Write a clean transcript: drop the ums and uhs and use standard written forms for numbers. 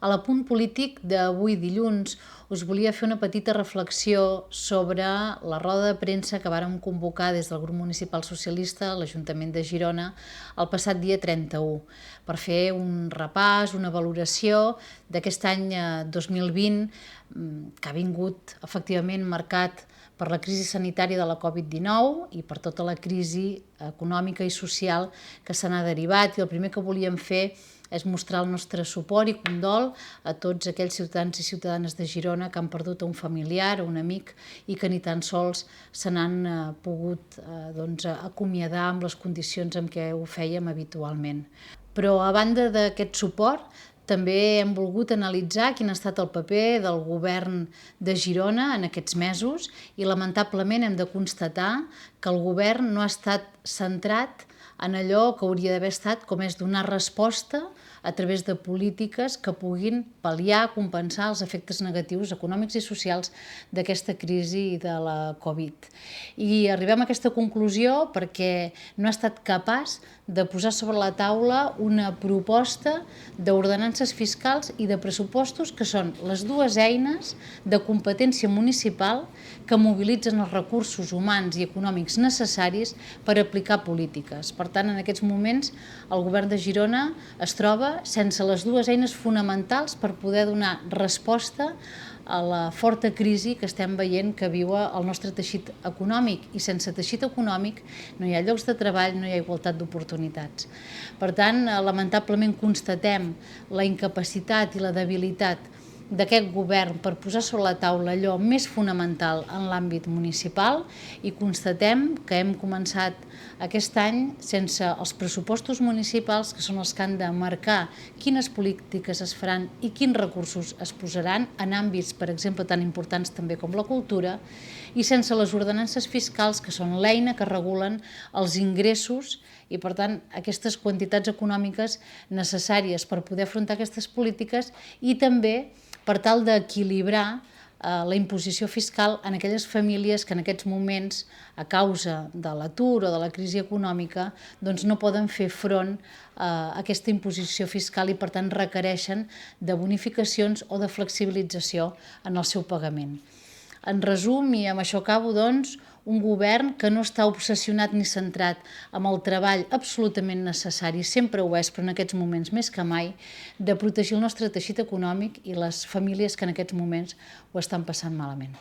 A l'apunt polític d'avui dilluns us volia fer una petita reflexió sobre la roda de premsa que vàrem convocar des del grup municipal socialista a l'Ajuntament de Girona el passat dia 31 per fer un repàs, una valoració d'aquest any 2020 que ha vingut efectivament marcat per la crisi sanitària de la Covid-19 i per tota la crisi econòmica i social que se n'ha derivat. I el primer que volíem fer és mostrar el nostre suport i condol a tots aquells ciutadans i ciutadanes de Girona que han perdut un familiar o un amic i que ni tan sols se n'han pogut acomiadar amb les condicions en què ho fèiem habitualment. Però a banda d'aquest suport, també hem volgut analitzar quin ha estat el paper del govern de Girona en aquests mesos i lamentablement hem de constatar que el govern no ha estat centrat en allò que hauria d'haver estat, com és donar resposta a través de polítiques que puguin pal·liar, compensar els efectes negatius econòmics i socials d'aquesta crisi de la Covid. I arribem a aquesta conclusió perquè no ha estat capaç de posar sobre la taula una proposta d'ordenances fiscals i de pressupostos que són les dues eines de competència municipal que mobilitzen els recursos humans i econòmics necessaris per aplicar polítiques. Per tant, en aquests moments, el govern de Girona es troba sense les dues eines fonamentals per poder donar resposta a la forta crisi que estem veient que viu el nostre teixit econòmic, i sense teixit econòmic no hi ha llocs de treball, no hi ha igualtat d'oportunitats. Per tant, lamentablement constatem la incapacitat i la debilitat d'aquest govern per posar sobre la taula allò més fonamental en l'àmbit municipal i constatem que hem començat aquest any sense els pressupostos municipals, que són els que han de marcar quines polítiques es faran i quins recursos es posaran en àmbits, per exemple, tan importants també com la cultura, i sense les ordenances fiscals, que són l'eina que regulen els ingressos i, per tant, aquestes quantitats econòmiques necessàries per poder afrontar aquestes polítiques i també per tal d'equilibrar la imposició fiscal en aquelles famílies que en aquests moments, a causa de l'atur o de la crisi econòmica, doncs no poden fer front a aquesta imposició fiscal i, per tant, requereixen de bonificacions o de flexibilització en el seu pagament. En resum, i amb això acabo, doncs, un govern que no està obsessionat ni centrat amb el treball absolutament necessari, sempre ho és, però en aquests moments més que mai, de protegir el nostre teixit econòmic i les famílies que en aquests moments ho estan passant malament.